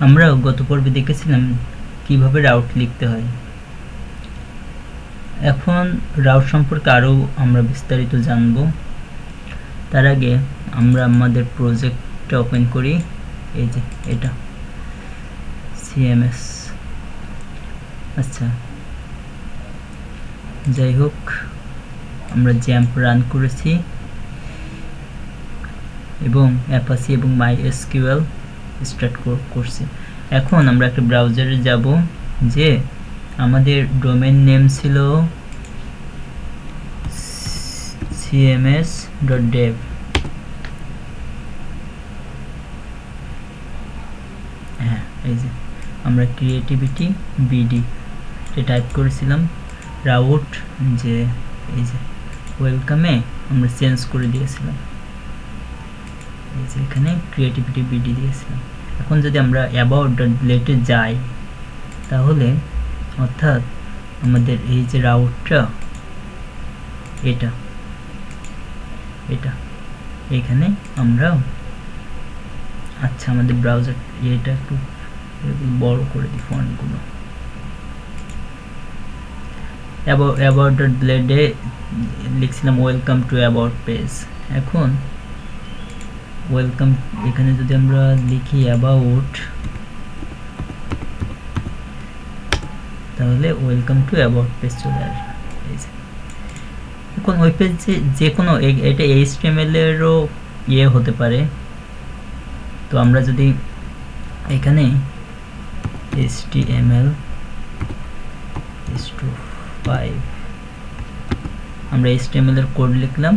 আমরা গত পর্বে দেখেছিলাম কিভাবে রাউট লিখতে হয়। এখন রাউট সম্পর্কে আরও আমরা বিস্তারিত জানব। তার আগে আমরা আমাদের প্রজেক্টটা ওপেন করি। এই যে এটা সিএমএস। আচ্ছা, যাই হোক, আমরা জ্যাম্প রান করেছি এবং অ্যাপাচি এবং মাইএসকিউএল স্টার্ট করছি। এখন আমরা একটা ব্রাউজারে যাব, যে আমাদের ডোমেন নেম ছিল cms.dev। হ্যাঁ, এই যে আমরা ক্রিয়েটিভিটি বিডি টাইপ করেছিলাম। রাউট যে এই যে ওয়েলকামে আমরা চেঞ্জ করে দিয়েছিলাম, এই যে এখানে ক্রিয়েটিভিটি বিডি দিয়েছিলাম। এখন যদি আমরা about.let-এ যাই, তাহলে অর্থাৎ আমাদের এই যে রাউটটা এটা এখানে আমরা, আচ্ছা আমাদের ব্রাউজার এটা একটু বড় করে দিই ফন্টগুলো। about.let-এ লিখছিলাম ওয়েলকাম টু অ্যাবাউট পেজ। এখন ওয়েলকাম এখানে যদি আমরা লিখি অ্যাবাউট, তাহলে ওয়েলকাম টু অ্যাবাউট পেজ চলে আসবে। এখন ওই পেজে যে কোনো এটা HTML এরও ইয়ে হতে পারে। তো আমরা যদি এখানে HTML5 আমরা HTML এর কোড লিখলাম।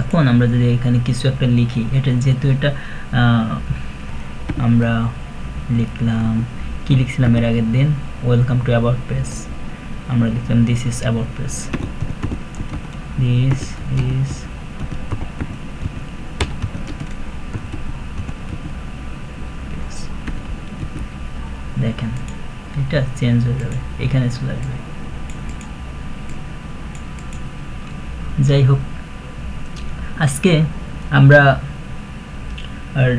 এখন আমরা যদি এখানে কিছু একটা লিখি, এটা যেহেতু এটা আমরা লিখলাম, কি লিখছিলাম এর আগের দিন, ওয়েলকাম টু অ্যাবাউট পেজ। আমরা লিখলাম this is about page, this is দেখেন এটা চেঞ্জ হয়ে যাবে, এখানে চলে আসবে। যাই হোক, আজকে আমরা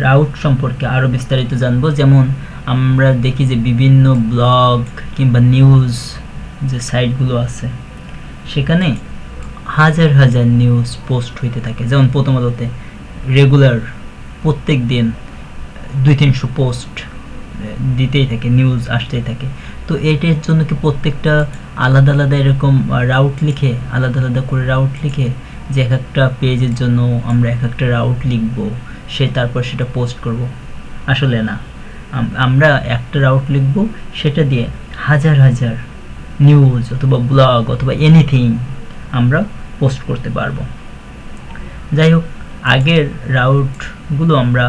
রাউট সম্পর্কে আরও বিস্তারিত জানবো। যেমন আমরা দেখি যে বিভিন্ন ব্লগ কিংবা নিউজ যে সাইটগুলো আছে, সেখানে হাজার হাজার নিউজ পোস্ট হইতে থাকে। যেমন প্রথম আলোতে রেগুলার প্রত্যেক দিন 200-300 পোস্ট দিতেই থাকে, নিউজ আসতেই থাকে। তো এটার জন্য কি প্রত্যেকটা আলাদা আলাদা এরকম রাউট লিখে, আলাদা আলাদা করে রাউট লিখে, যে এক একটা পেজের জন্য আমরা এক একটা রাউট লিখব, তারপর সেটা পোস্ট করব? আসলে না, আমরা একটা রাউট লিখব, সেটা দিয়ে হাজার হাজার নিউজ অথবা ব্লগ অথবা এনিথিং আমরা পোস্ট করতে পারবো। যাই হোক, আগের রাউটগুলো আমরা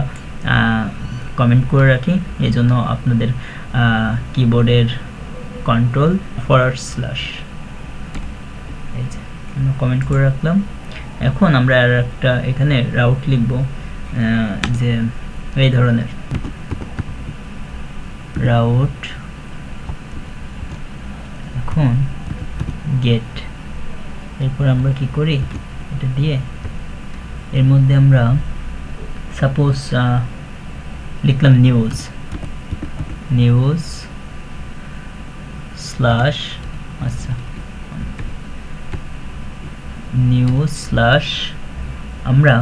কমেন্ট করে রাখি, এই জন্য আপনাদের কিবোর্ডের Ctrl// এই যে আমরা কমেন্ট করে রাখলাম। এখন আমরা আর একটা এখানে রাউট লিখব, যে এই ধরনের রাউট। এখন গেট, এরপর আমরা কি করি, এটা দিয়ে এর মধ্যে আমরা সাপোজ লিখলাম নিউজ আচ্ছা নিউজ আমরা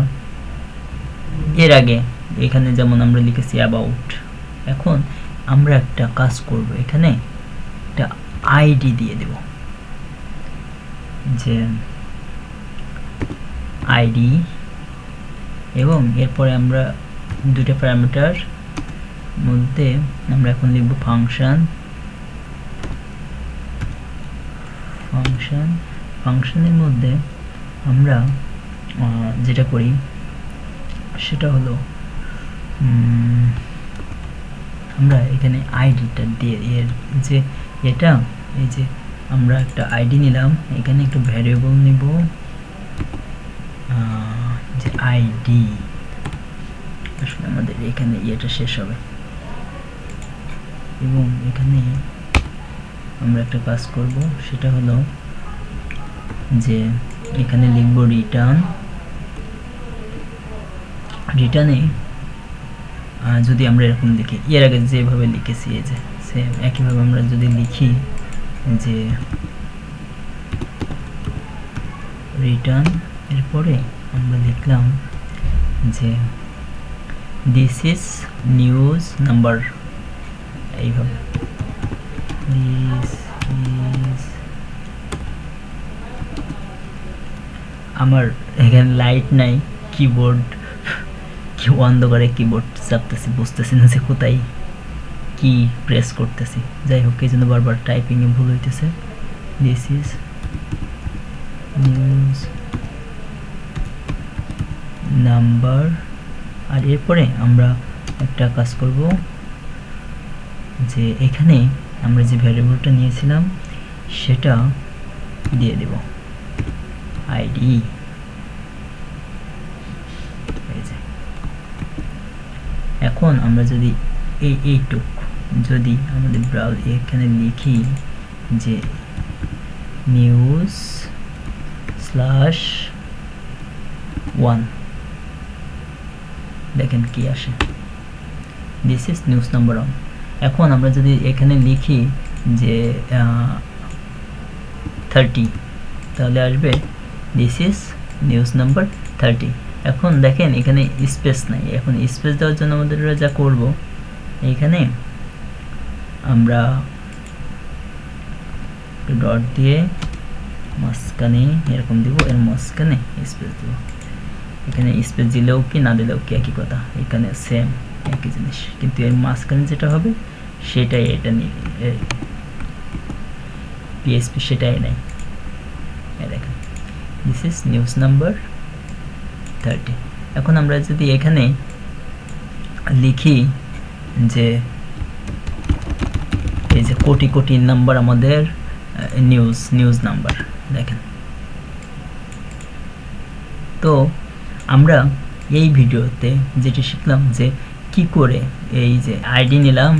এর আগে এখানে যেমন আমরা লিখেছি অ্যাবাউট। এখন আমরা একটা কাজ করব, এখানে একটা আইডি দিয়ে দেব, যে আইডি, এবং এরপরে আমরা দুটো প্যারামিটার মধ্যে আমরা এখন লিখব ফাংশনের মধ্যে আমরা যেটা করি সেটা হলো আমরা এখানে আইডিটা দিয়ে যে এটা, এই যে আমরা একটা আইডি নিলাম, এখানে একটা ভ্যারিয়েবল নিব, যে আইডি। আসলে আমাদের এখানে এটা শেষ হবে, এবং এখানে আমরা একটা কাজ করব, সেটা হলো যে এখানে লিখব, রিটার্নে, যদি আমরা এরকম লিখি, এর আগে যেভাবে লিখেছি এই যে সেম একইভাবে আমরা যদি লিখি যে রিটার্ন, এরপরে আমরা লিখলাম যে দিস ইজ নিউজ নাম্বার, এইভাবে দিস ইজ, আমার এখানে লাইট নাই, কিবোর্ড কি অন্ধকারে কিবোর্ড চাপতেছি, বুঝতেছি না যে কোথায় কি প্রেস করতেছি। যাই হোক, এই জন্য বারবার টাইপিংয়ে ভুল হইতেছে। দিস ইজ নিউজ নাম্বার, আর এরপরে আমরা একটা কাজ করব যে এখানে আমরা যে ভ্যারিয়েবলটা নিয়েছিলাম সেটা দিয়ে দেব আইডি। এখন আমরা যদি এইটুক যদি আমাদের ব্রাউজ এখানে লিখি যে নিউজ /1, দেখেন কি আসে, দিস ইজ নিউজ নাম্বার 1। এখন আমরা যদি এখানে লিখি যে 30, তাহলে আসবে দিস ইজ নিউজ নাম্বার 30। এখন দেখেন এখানে স্পেস নাই, এখন স্পেস দেওয়ার জন্য আমাদের যা করব, এখানে আমরা ডট দিয়ে মাঝখানে এরকম দিব, এর মাঝখানে স্পেস দেব। এখানে স্পেস দিলেও কি না দিলেও কি একই কথা, এখানে সেম একই জিনিস, কিন্তু এর মাঝখানে যেটা হবে সেটাই এটা নিয়ে পিএসপি সেটাই নাই। দেখেন দিস ইজ নিউজ নাম্বার 30। এখন আমরা যদি এখানে লিখি যে এই যে কোটি কোটি নাম্বার আমাদের নিউজ নাম্বার, দেখেন। তো আমরা এই ভিডিওতে যেটা শিখলাম যে কি করে এই যে আইডি নিলাম,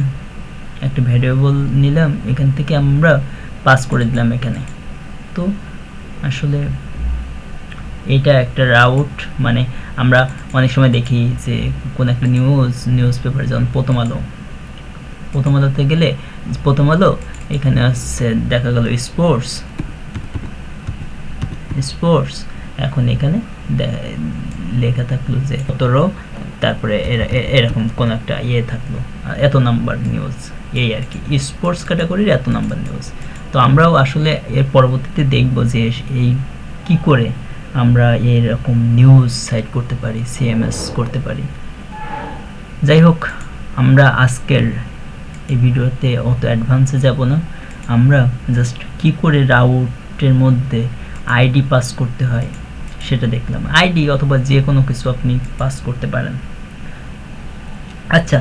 একটা ভ্যারিয়েবল নিলাম, এখান থেকে আমরা পাস করে দিলাম এখানে। তো আসলে এটা একটা রাউট, মানে আমরা অনেক সময় দেখি যে কোন একটা নিউজ পেপার, যেমন প্রথম আলোতে গেলে প্রথম আলো এখানে আসছে দেখা গেল স্পোর্টস, এখন এখানে লেখা থাকলো যে 17, তারপরে এরকম কোন একটা থাকলো এত নাম্বার নিউজ, এই আর কি স্পোর্টস ক্যাটাগরির এত নাম্বার নিউজ। তো আমরাও আসলে এর পরবর্তীতে দেখব যে এই কি করে আমরা এরকম নিউজ সাইট করতে পারি, সিএমএস করতে পারি। যাই হোক, আমরা আজকের এই ভিডিওতে অত অ্যাডভান্সে যাব না, আমরা জাস্ট কি করে রাউটের মধ্যে আইডি পাস করতে হয় সেটা দেখলাম। আইডি অথবা যে কোনো কিছু আপনি পাস করতে পারেন। আচ্ছা,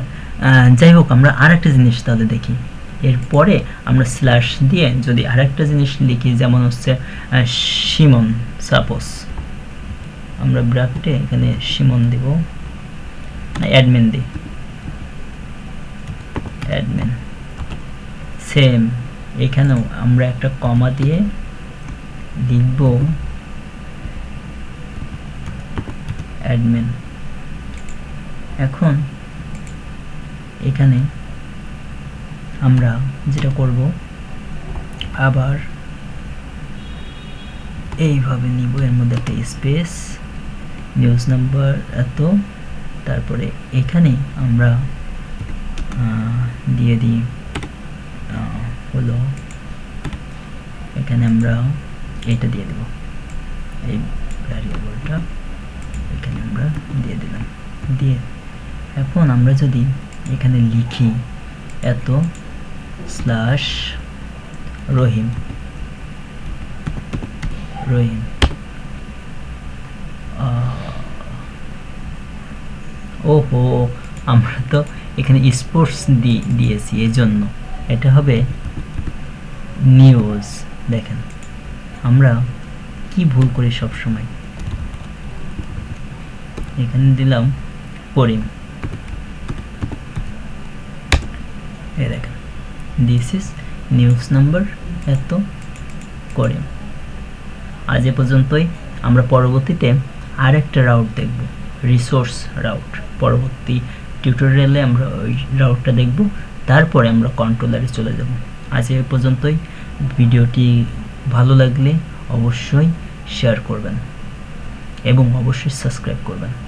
যাই হোক, আমরা আরেকটা জিনিস তাহলে দেখি। এরপরে আমরা স্ল্যাশ দিয়ে যদি আরেকটা জিনিস লিখি, যেমন হচ্ছে সিমন, সাপোজ আমরা ব্র্যাকেটে এখানে সিমন দিব, অ্যাডমিন দিই, অ্যাডমিন। সেম এখানেও আমরা একটা কমা দিয়ে লিখব অ্যাডমিন। এখন এখানে আমরা যেটা করব, আবার এইভাবে নিব, এর মধ্যে একটা স্পেস, নিউজ নাম্বার এত, তারপরে এখানে আমরা দিয়ে দিই হলো, এখানে আমরা এটা দিয়ে দেব, এই ভ্যারিয়েবলটা এখানে আমরা দিয়ে দিলাম। দিয়ে এখন আমরা যদি এখানে লিখি এত /রহিম, ওহো, আমরা তো এখানে স্পোর্টস দিয়েছি, এজন্য এটা হবে নিউজ। দেখেন আমরা কি ভুল করি সব সময়, এখানে দিলাম করিম, এই দেখেন দিস ইজ নিউজ নাম্বার এত করিম। আজ এ পর্যন্তই। আমরা পরবর্তীতে আরেকটা রাউট দেখব, রিসোর্স রাউট, পরবর্তী টিউটোরিয়ালে আমরা ওই রাউটটা দেখব, তারপরে আমরা কন্ট্রোলারে চলে যাব। আজ এ পর্যন্তই। ভিডিওটি ভালো লাগলে অবশ্যই শেয়ার করবেন এবং অবশ্যই সাবস্ক্রাইব করবেন।